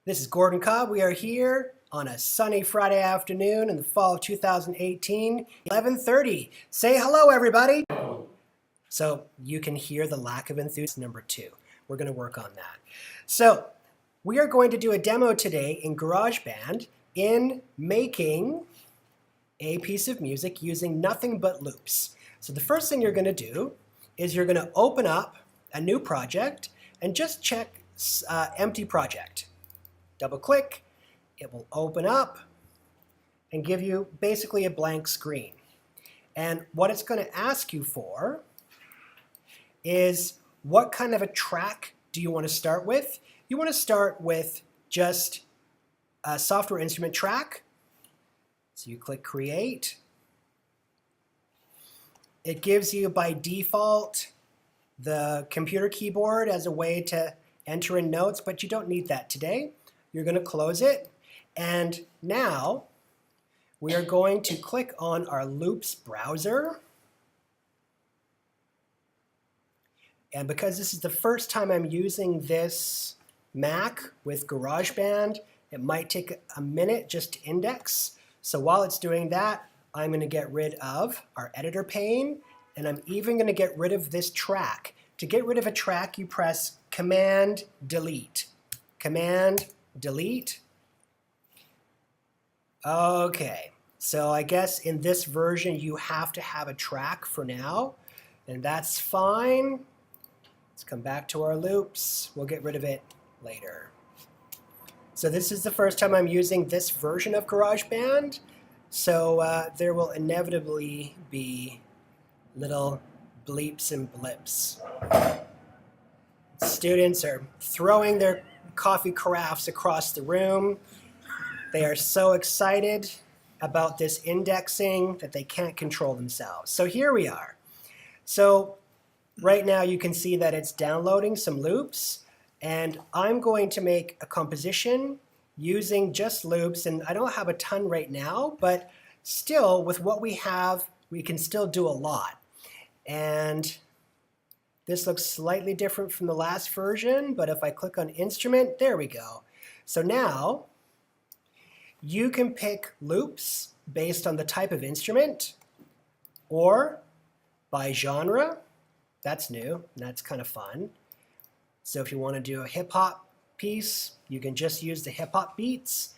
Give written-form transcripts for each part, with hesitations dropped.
This is Gordon Cobb. We are here on a sunny Friday afternoon in the fall of 2018, 11:30. Say hello, everybody. So you can hear the lack of enthusiasm. Number 2. We're going to work on that. So we are going to do a demo today in GarageBand in making a piece of music using nothing but loops. So the first thing you're going to do is you're going to open up a new project and just check empty project. Double click, it will open up and give you basically a blank screen. And what it's going to ask you for is what kind of a track do you want to start with? You want to start with just a software instrument track. So you click create. It gives you by default the computer keyboard as a way to enter in notes, but you don't need that today. You're going to close it, and now we are going to click on our loops browser. And because this is the first time I'm using this Mac with GarageBand, it might take a minute just to index. So while it's doing that, I'm going to get rid of our editor pane, and I'm even going to get rid of this track. To get rid of a track, you press Command Delete. Command Delete. Okay, so I guess in this version you have to have a track for now, and that's fine. Let's come back to our loops. We'll get rid of it later. So this is the first time I'm using this version of GarageBand, so there will inevitably be little bleeps and blips. Students are throwing their coffee carafes across the room. They are so excited about this indexing that they can't control themselves. So here we are. So right now you can see that it's downloading some loops, and I'm going to make a composition using just loops, and I don't have a ton right now, but still with what we have, we can still do a lot. And this looks slightly different from the last version, but if I click on instrument, there we go. So now you can pick loops based on the type of instrument or by genre. That's new, and that's kind of fun. So if you want to do a hip hop piece, you can just use the hip hop beats.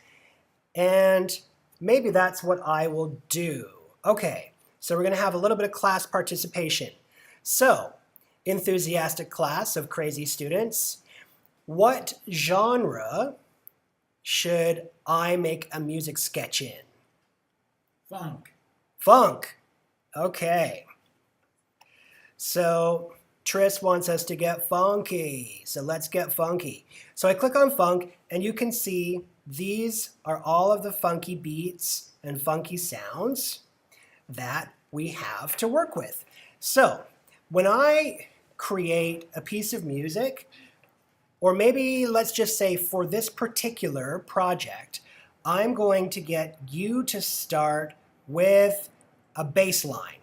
And maybe that's what I will do. Okay, so we're going to have a little bit of class participation. So, enthusiastic class of crazy students, what genre should I make a music sketch in? Funk. Funk. Okay. So Tris wants us to get funky. So let's get funky. So I click on funk, and you can see these are all of the funky beats and funky sounds that we have to work with. So when I create a piece of music, or maybe let's just say for this particular project, I'm going to get you to start with a bass line.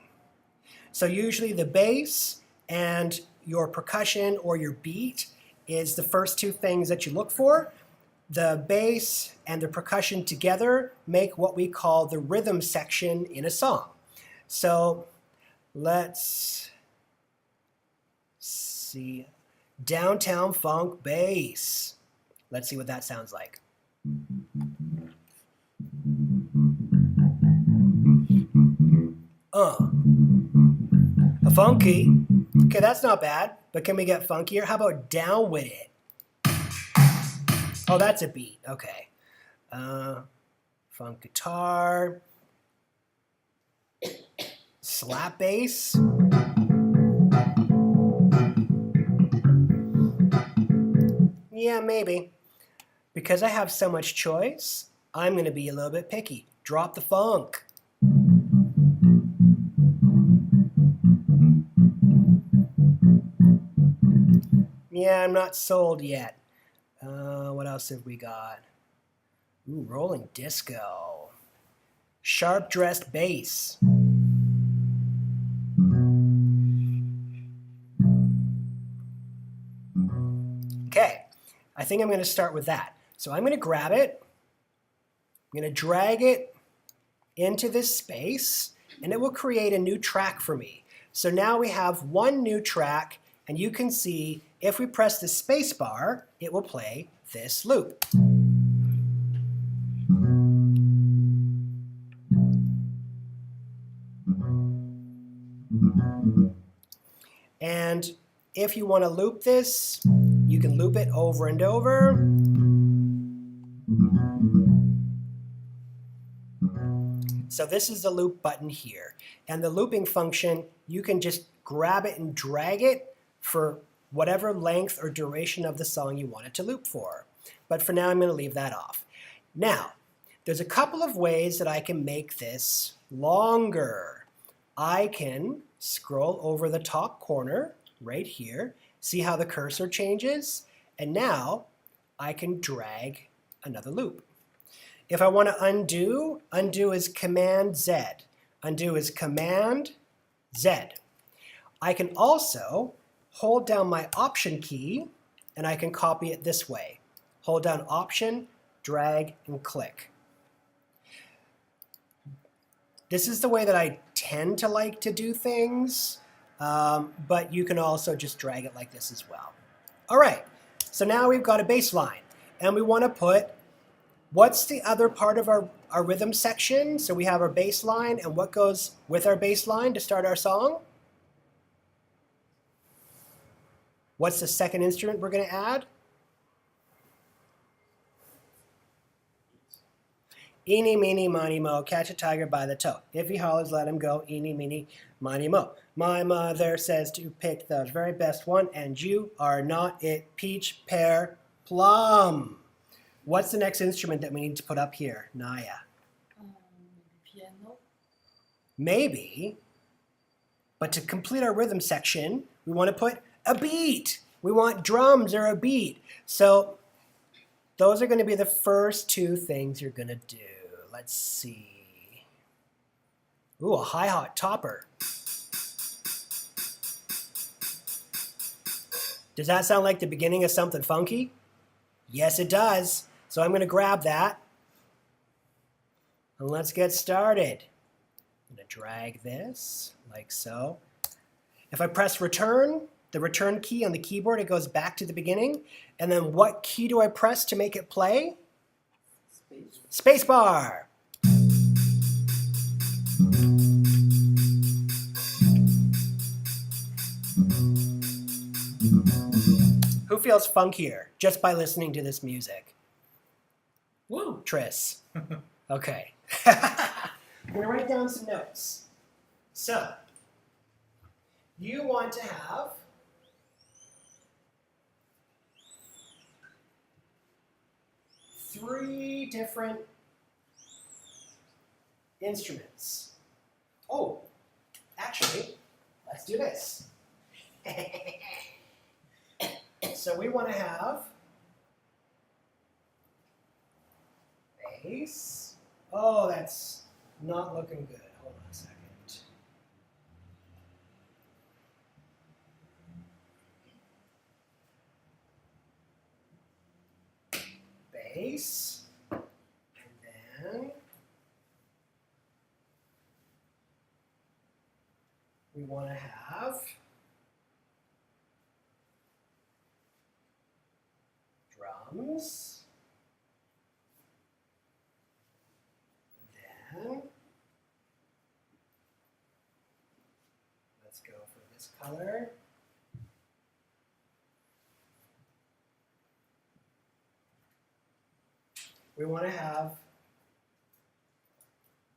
So usually the bass and your percussion or your beat is the first two things that you look for. The bass and the percussion together make what we call the rhythm section in a song. So let's see, downtown funk bass. Let's see what that sounds like. A funky. Okay, that's not bad, but can we get funkier? How about down with it? Oh, that's a beat. Okay. Funk guitar. Slap bass. Yeah, maybe. Because I have so much choice, I'm going to be a little bit picky. Drop the funk. Yeah, I'm not sold yet. What else have we got? Ooh, rolling disco. Sharp dressed bass. Okay, I think I'm going to start with that. So I'm going to grab it. I'm going to drag it into this space, and it will create a new track for me. So now we have one new track, and you can see if we press the space bar, it will play this loop. And if you want to loop this, you can loop it over and over. So this is the loop button here. And the looping function, you can just grab it and drag it for whatever length or duration of the song you want it to loop for. But for now, I'm going to leave that off. Now, there's a couple of ways that I can make this longer. I can scroll over the top corner right here, see how the cursor changes, and now I can drag another loop. If I want to undo, undo is Command Z. Undo is Command Z. I can also hold down my Option key, and I can copy it this way. Hold down Option, drag, and click. This is the way that I tend to like to do things, but you can also just drag it like this as well. All right, so now we've got a bass line, and we want to put, what's the other part of our rhythm section? So we have our bass line, and what goes with our bass line to start our song? What's the second instrument we're going to add? Eeny, meeny, miny, mo, catch a tiger by the toe. If he hollers, let him go. Eeny, meeny, miny, mo. My mother says to pick the very best one, and you are not it. Peach, pear, plum. What's the next instrument that we need to put up here, Naya? Piano. Maybe. But to complete our rhythm section, we want to put a beat. We want drums or a beat. So those are going to be the first two things you're going to do. Let's see. Ooh, a hi-hat topper. Does that sound like the beginning of something funky? Yes, it does. So I'm going to grab that. And let's get started. I'm going to drag this like so. If I press return, the return key on the keyboard, it goes back to the beginning. And then what key do I press to make it play? Space bar. Who feels funkier just by listening to this music? Woo! Tris. Okay. I'm going to write down some notes. So, you want to have three different instruments. Oh, actually, let's do this. So we want to have bass. Oh, that's not looking good. Hold on a second. Bass, and then we want to have drums, and then let's go for this color. We want to have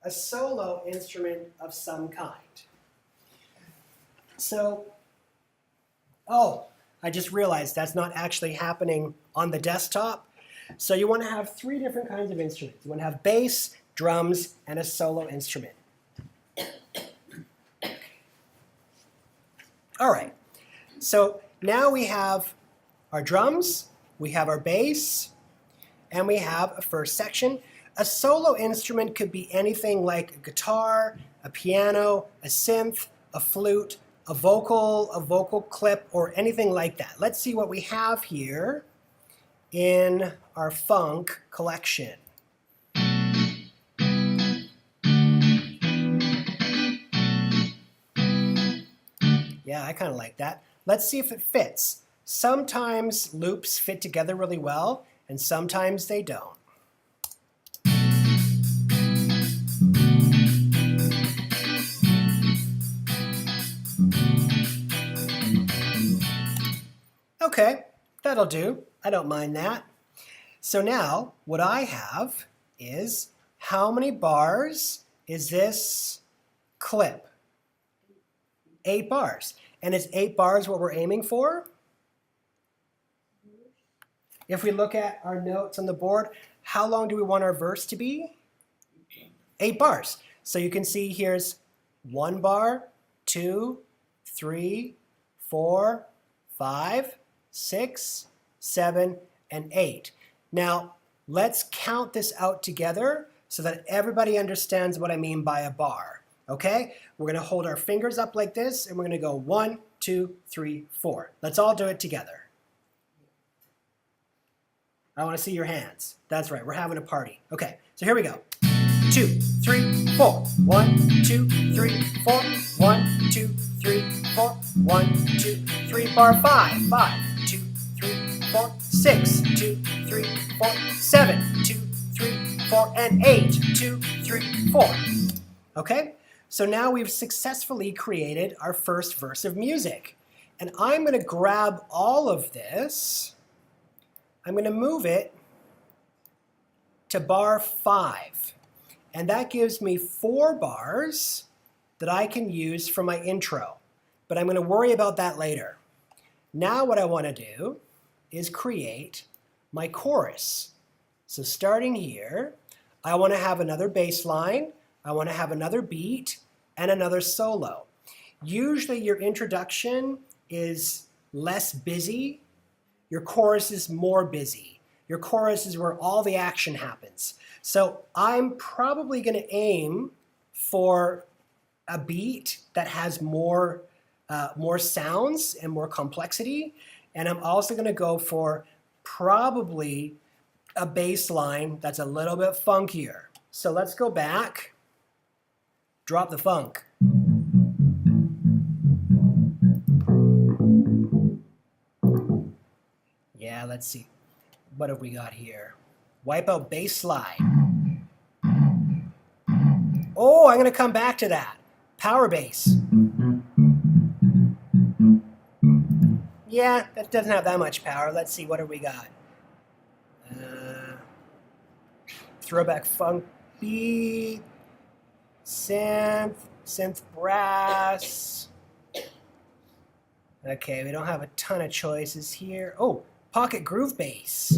a solo instrument of some kind. So, oh, I just realized that's not actually happening on the desktop. So you want to have three different kinds of instruments. You want to have bass, drums, and a solo instrument. All right, so now we have our drums, we have our bass, and we have a first section. A solo instrument could be anything like a guitar, a piano, a synth, a flute, a vocal clip, or anything like that. Let's see what we have here in our funk collection. Yeah, I kind of like that. Let's see if it fits. Sometimes loops fit together really well, and sometimes they don't. Okay, that'll do. I don't mind that. So now, what I have is, how many bars is this clip? 8 bars. And is 8 bars what we're aiming for? If we look at our notes on the board, how long do we want our verse to be? 8 bars. So you can see here's 1 bar, 2, 3, 4, 5, 6, 7, and 8. Now, let's count this out together so that everybody understands what I mean by a bar. Okay? We're going to hold our fingers up like this, and we're going to go 1, 2, 3, 4. Let's all do it together. I want to see your hands. That's right, we're having a party. Okay, so here we go. 2, 3, 4. 1, 2, 3, 4. 1, 2, 3, 4. 1, 2, 3, bar 5. 5, 2, 3, 4. 6, 2, 3, 4. 7, 2, 3, 4. And 8, 2, 3, 4. Okay, so now we've successfully created our first verse of music. And I'm going to grab all of this. I'm going to move it to bar 5. And that gives me 4 bars that I can use for my intro. But I'm going to worry about that later. Now what I want to do is create my chorus. So starting here, I want to have another bass line, I want to have another beat, and another solo. Usually your introduction is less busy. Your chorus is more busy. Your chorus is where all the action happens. So I'm probably going to aim for a beat that has more sounds and more complexity. And I'm also going to go for probably a bass line that's a little bit funkier. So let's go back. Drop the funk. Yeah, let's see. What have we got here? Wipe out bass slide. Oh, I'm going to come back to that. Power bass. Yeah, that doesn't have that much power. Let's see, what have we got? Throwback funk beat. Synth brass. Okay, we don't have a ton of choices here. Oh, pocket groove bass.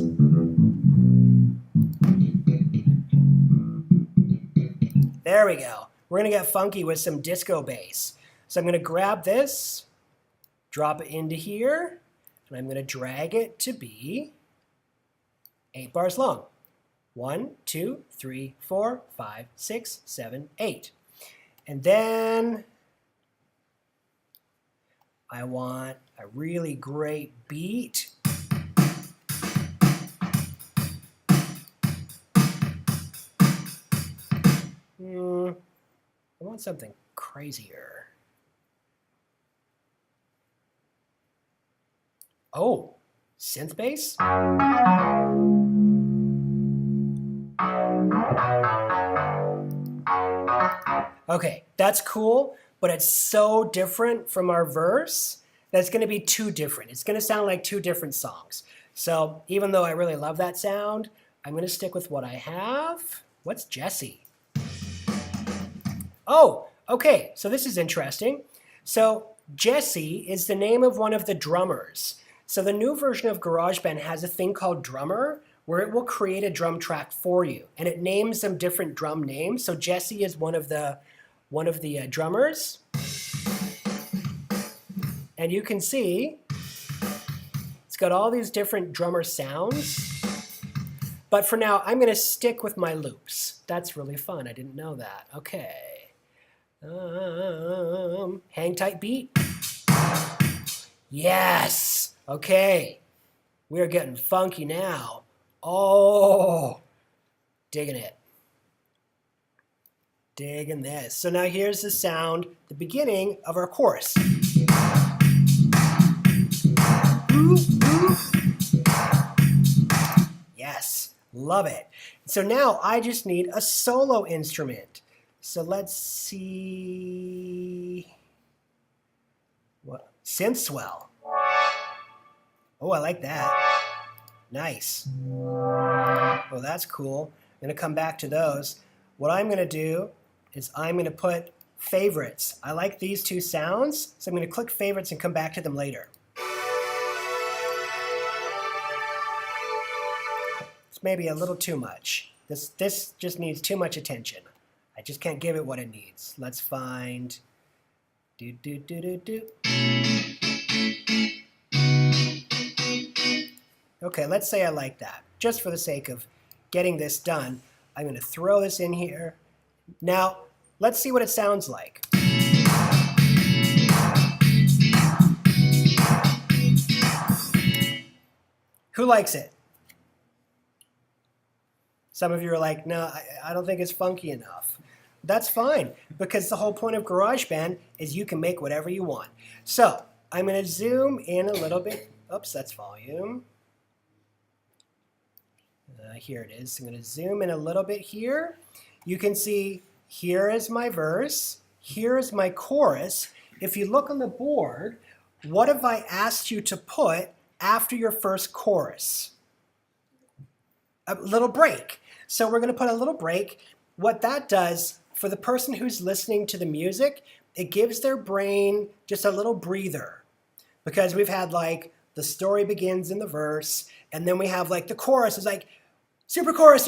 There we go. We're going to get funky with some disco bass. So I'm going to grab this, drop it into here, and I'm going to drag it to be 8 bars long. 1, 2, 3, 4, 5, 6, 7, 8. And then I want a really great beat. I want something crazier. Oh, synth bass? Okay, that's cool, but it's so different from our verse that it's going to be too different. It's going to sound like 2 different songs. So even though I really love that sound, I'm going to stick with what I have. What's Jesse? Oh, okay, so this is interesting. So Jesse is the name of one of the drummers. So the new version of GarageBand has a thing called Drummer, where it will create a drum track for you, and it names them different drum names. So Jesse is one of the drummers, and you can see it's got all these different drummer sounds. But for now, I'm going to stick with my loops. That's really fun. I didn't know that. Okay. Hang tight beat. Yes. Okay. We're getting funky now. Oh, digging it. Digging this. So now here's the sound, the beginning of our chorus. Yes, love it. So now I just need a solo instrument. So let's see. What? Synth swell. Oh, I like that. Nice. Oh, that's cool. I'm going to come back to those. What I'm going to do is I'm going to put favorites. I like these two sounds, so I'm going to click favorites and come back to them later. It's maybe a little too much. This just needs too much attention. I just can't give it what it needs. Let's find do do do do do. Okay, let's say I like that. Just for the sake of getting this done, I'm going to throw this in here. Now, let's see what it sounds like. Who likes it? Some of you are like, no, I don't think it's funky enough. That's fine, because the whole point of GarageBand is you can make whatever you want. So, I'm going to zoom in a little bit. Oops, that's volume. Here it is. I'm going to zoom in a little bit here. You can see here is my verse. Here is my chorus. If you look on the board, what have I asked you to put after your first chorus? A little break. So we're going to put a little break. What that does for the person who's listening to the music, it gives their brain just a little breather. Because we've had like the story begins in the verse, and then we have like the chorus is like, super chorus,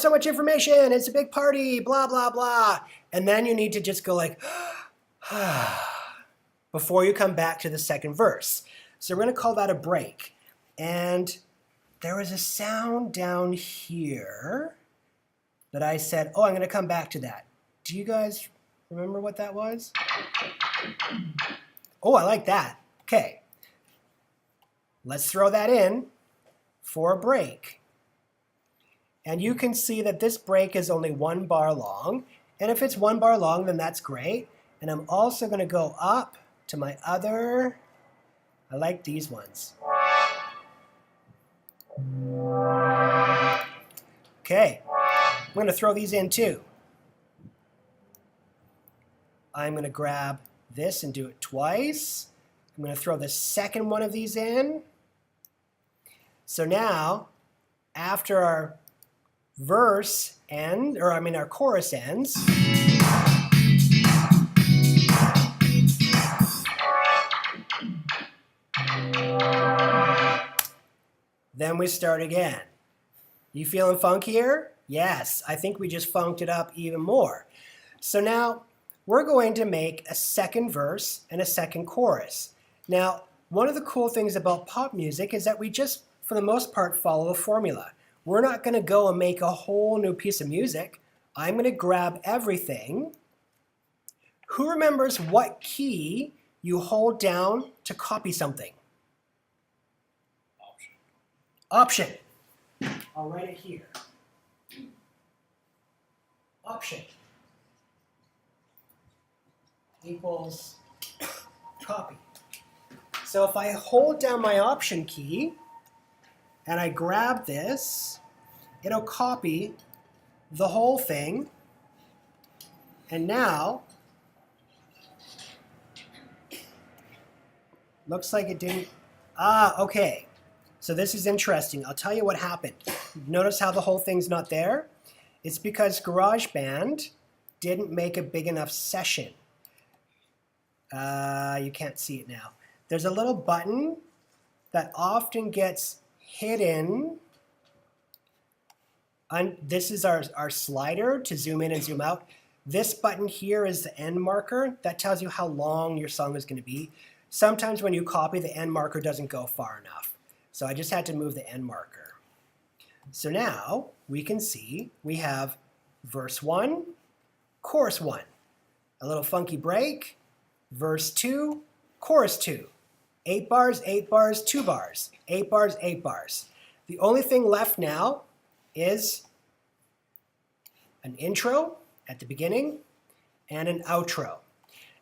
so much information, it's a big party, blah, blah, blah. And then you need to just go like, before you come back to the second verse. So we're going to call that a break. And there was a sound down here that I said, oh, I'm going to come back to that. Do you guys remember what that was? Oh, I like that. Okay. Let's throw that in for a break. And you can see that this break is only 1 bar long. And if it's 1 bar long, then that's great. And I'm also going to go up to my other, I like these ones. Okay, I'm going to throw these in too. I'm going to grab this and do it twice. I'm going to throw the second one of these in. So now, after our verse ends, or I mean our chorus ends, then we start again. You feeling funkier? Yes, I think we just funked it up even more. So now we're going to make a second verse and a second chorus. Now, one of the cool things about pop music is that we just, for the most part, follow a formula. We're not going to go and make a whole new piece of music. I'm going to grab everything. Who remembers what key you hold down to copy something? Option. I'll write it here. Option equals copy. So if I hold down my option key and I grab this, it'll copy the whole thing. And now, looks like it didn't. Okay. So this is interesting. I'll tell you what happened. Notice how the whole thing's not there? It's because GarageBand didn't make a big enough session. You can't see it now. There's a little button that often gets hidden. This is our slider to zoom in and zoom out. This button here is the end marker. That tells you how long your song is going to be. Sometimes when you copy, the end marker doesn't go far enough. So I just had to move the end marker. So now we can see we have verse 1, chorus 1. A little funky break. Verse 2, chorus 2. 8 bars, 8 bars, 2 bars. 8 bars, 8 bars. The only thing left now is an intro at the beginning and an outro.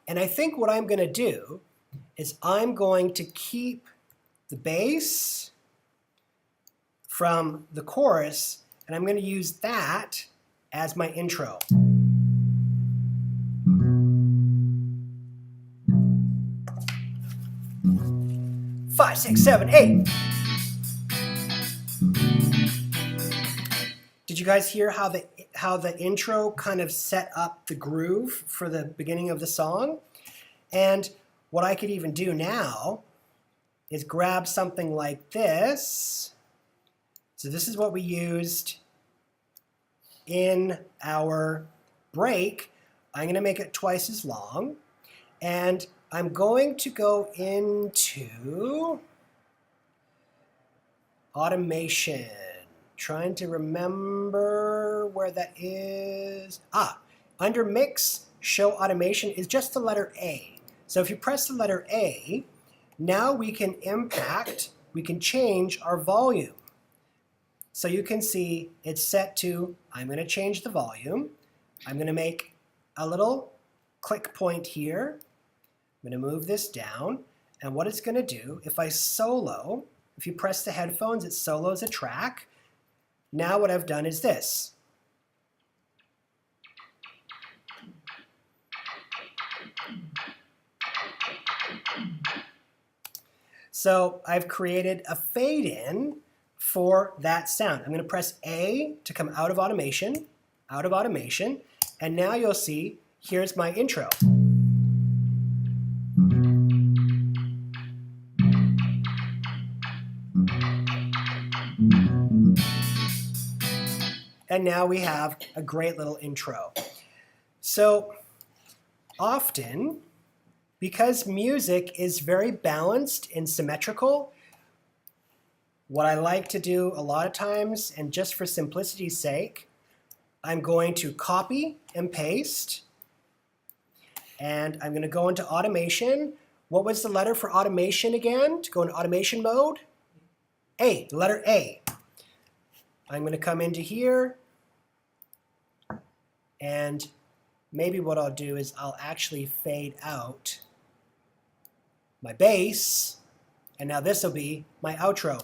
And I think what I'm going to do is I'm going to keep the bass from the chorus, and I'm going to use that as my intro. 5, 6, 7, 8. Did you guys hear how the intro kind of set up the groove for the beginning of the song? And what I could even do now is grab something like this. So this is what we used in our break. I'm going to make it twice as long. And I'm going to go into automation. Trying to remember where that is. Under mix, show automation is just the letter A. So if you press the letter A, now we can change our volume. So you can see it's set to, I'm going to change the volume. I'm going to make a little click point here. I'm going to move this down. And what it's going to do, if I solo, if you press the headphones, it solos a track. Now what I've done is this. So I've created a fade in for that sound. I'm going to press A to come out of automation, and now you'll see, here's my intro. And now we have a great little intro. So often, because music is very balanced and symmetrical, what I like to do a lot of times, and just for simplicity's sake, I'm going to copy and paste, and I'm going to go into automation. What was the letter for automation again? To go into automation mode? A, the letter A. I'm going to come into here, and maybe what I'll do is I'll actually fade out my bass, and now this will be my outro.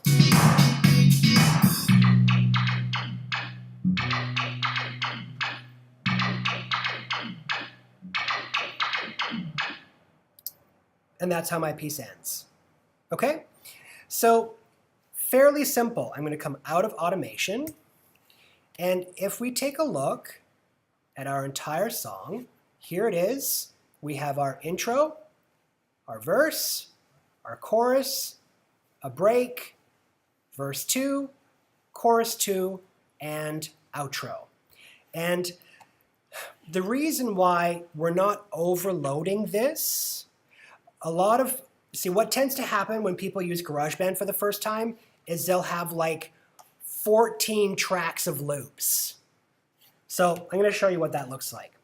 And that's how my piece ends. Okay? So fairly simple. I'm going to come out of automation, and if we take a look at our entire song, here it is. We have our intro, our verse, our chorus, a break, verse 2, chorus 2, and outro. And the reason why we're not overloading this, see what tends to happen when people use GarageBand for the first time is they'll have like 14 tracks of loops. So I'm going to show you what that looks like.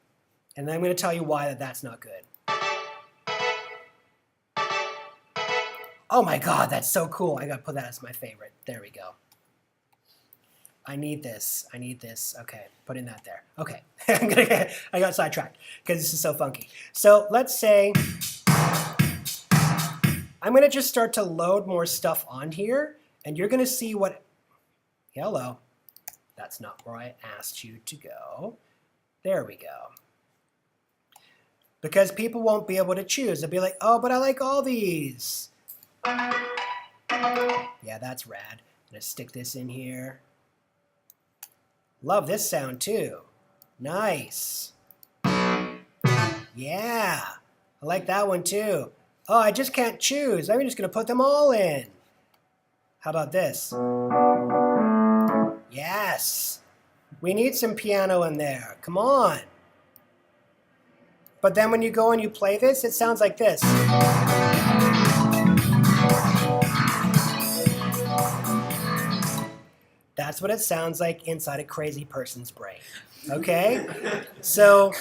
And then I'm going to tell you why that's not good. Oh my God, that's so cool. I got to put that as my favorite. There we go. I need this. Okay, putting that there. Okay, I got sidetracked because this is so funky. So let's say I'm going to just start to load more stuff on here, and you're going to see what... Hello. That's not where I asked you to go. There we go. Because people won't be able to choose. They'll be like, oh, but I like all these. Yeah, that's rad. I'm going to stick this in here. Love this sound too. Nice. Yeah, I like that one too. Oh, I just can't choose. I'm just going to put them all in. How about this? Yes. We need some piano in there. Come on. But then when you go and you play this, it sounds like this. That's what it sounds like inside a crazy person's brain. Okay? So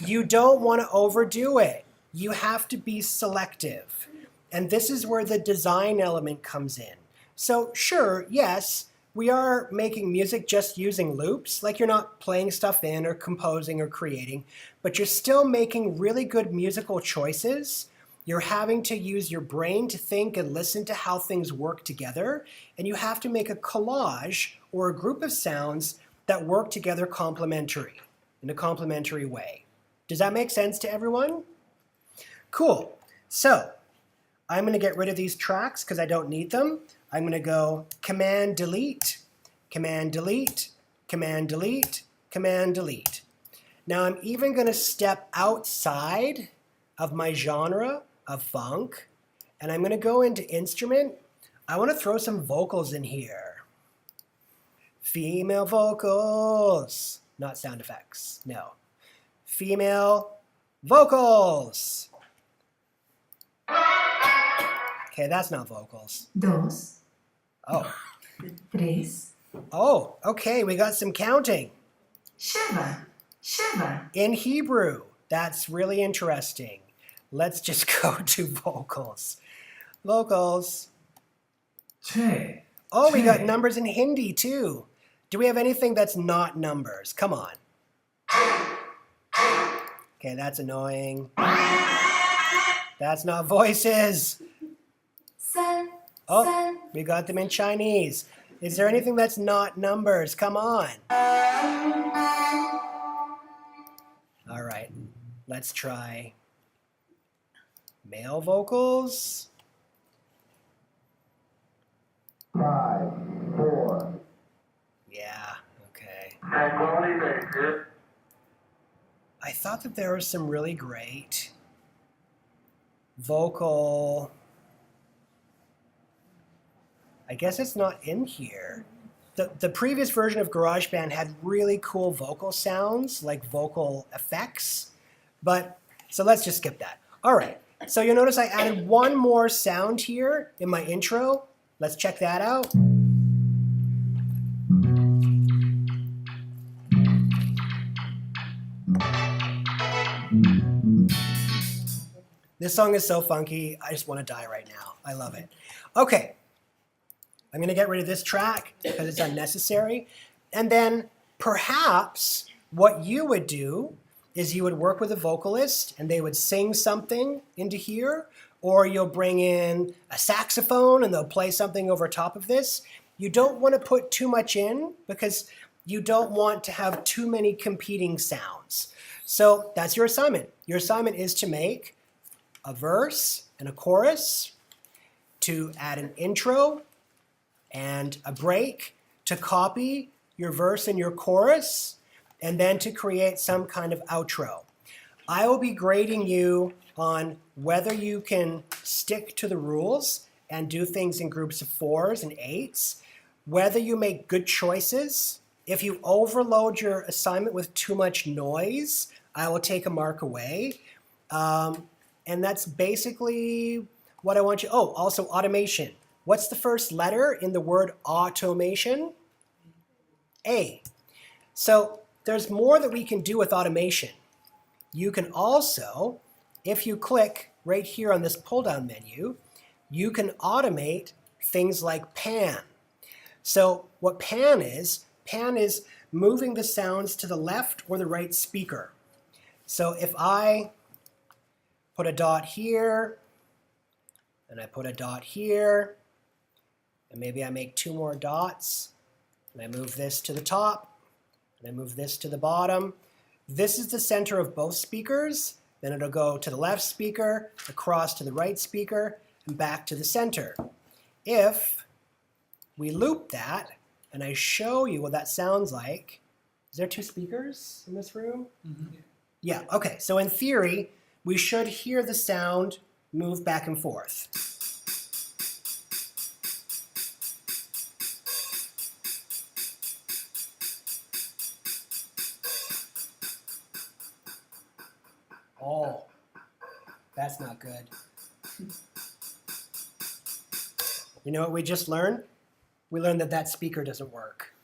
you don't want to overdo it. You have to be selective. And this is where the design element comes in. So sure, yes, we are making music just using loops, like you're not playing stuff in or composing or creating, but you're still making really good musical choices. You're having to use your brain to think and listen to how things work together, and you have to make a collage or a group of sounds that work together in a complementary way. Does that make sense to everyone? Cool. So I'm going to get rid of these tracks because I don't need them. I'm going to go Command Delete, Command Delete, Command Delete, Command Delete. Now I'm even going to step outside of my genre of funk, and I'm going to go into Instrument. I want to throw some vocals in here. Female vocals, not sound effects, no. Female vocals. Okay, that's not vocals. Dos, Oh. tres, Oh, okay, we got some counting. Sheva, Sheva, In Hebrew. That's really interesting. Let's just go to vocals. Vocals. Che. Oh, we got Che. numbers in Hindi too. Do we have anything that's not numbers? Come on. Okay, that's annoying. That's not voices. San, Oh, San, we got them in Chinese. Is there anything that's not numbers? Come on. All right, let's try male vocals. 5, 4. Yeah, okay. Tranquility Base. I thought that there was some really great vocal. I guess it's not in here. The previous version of GarageBand had really cool vocal sounds, like vocal effects. But, so let's just skip that. All right, so you'll notice I added one more sound here in my intro. Let's check that out. This song is so funky, I just want to die right now. I love it. Okay, I'm going to get rid of this track because it's unnecessary. And then perhaps what you would do is you would work with a vocalist and they would sing something into here, or you'll bring in a saxophone and they'll play something over top of this. You don't want to put too much in because you don't want to have too many competing sounds. So that's your assignment. Your assignment is to make a verse and a chorus, to add an intro and a break, to copy your verse and your chorus, and then to create some kind of outro. I will be grading you on whether you can stick to the rules and do things in groups of 4s and 8s, whether you make good choices. If you overload your assignment with too much noise, I will take a mark away. And that's basically what I want you. Oh, also automation. What's the first letter in the word automation? A. So there's more that we can do with automation. You can also, if you click right here on this pull-down menu, you can automate things like pan. So what pan is moving the sounds to the left or the right speaker. So if I put a dot here, and I put a dot here, and maybe I make 2 more dots, and I move this to the top, and I move this to the bottom. This is the center of both speakers. Then it'll go to the left speaker, across to the right speaker, and back to the center. If we loop that, and I show you what that sounds like, is there 2 speakers in this room? Mm-hmm. Yeah, okay, so in theory, we should hear the sound move back and forth. Oh, that's not good. You know what we just learned? We learned that that speaker doesn't work.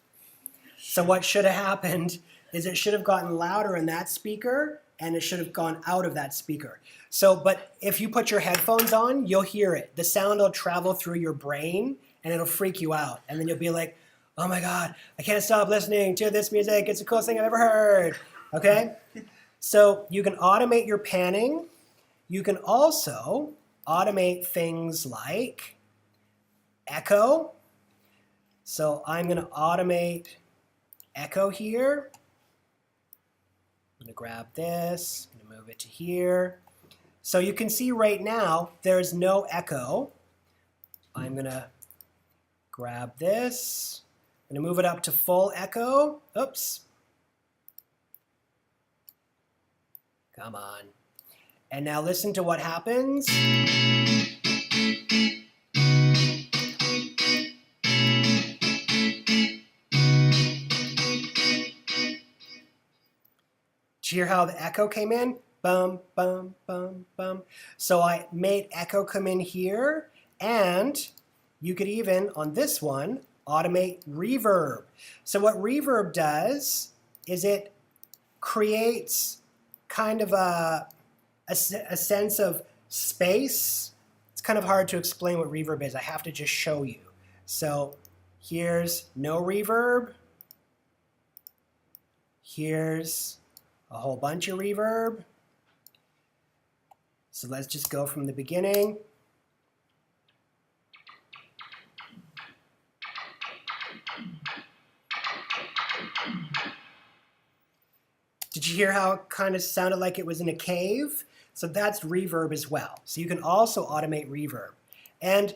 So what should have happened is it should have gotten louder in that speaker and it should have gone out of that speaker. So, but if you put your headphones on, you'll hear it. The sound will travel through your brain and it'll freak you out. And then you'll be like, oh my God, I can't stop listening to this music. It's the coolest thing I've ever heard. Okay? So you can automate your panning. You can also automate things like echo. So I'm going to automate echo here. I'm going to grab this, I'm going to move it to here. So you can see right now there's no echo. I'm going to grab this. I'm going to move it up to full echo. Oops. Come on. And now listen to what happens. Did you hear how the echo came in? Bum, bum, bum, bum. So I made echo come in here, and you could even, on this one, automate reverb. So what reverb does is it creates kind of a sense of space. It's kind of hard to explain what reverb is. I have to just show you. So here's no reverb. Here's a whole bunch of reverb. So let's just go from the beginning. Did you hear how it kind of sounded like it was in a cave? So that's reverb as well. So you can also automate reverb. And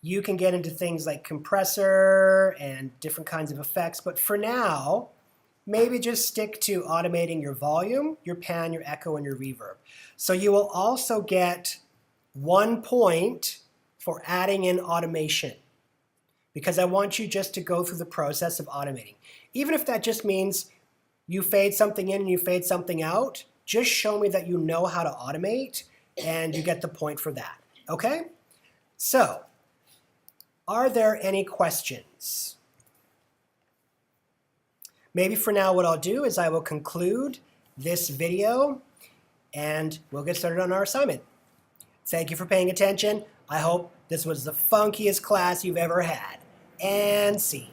you can get into things like compressor and different kinds of effects. But for now, maybe just stick to automating your volume, your pan, your echo, and your reverb. So you will also get 1 point for adding in automation, because I want you just to go through the process of automating. Even if that just means you fade something in and you fade something out, just show me that you know how to automate and you get the point for that, okay? So, are there any questions? Maybe for now what I'll do is I will conclude this video and we'll get started on our assignment. Thank you for paying attention. I hope this was the funkiest class you've ever had. And scene.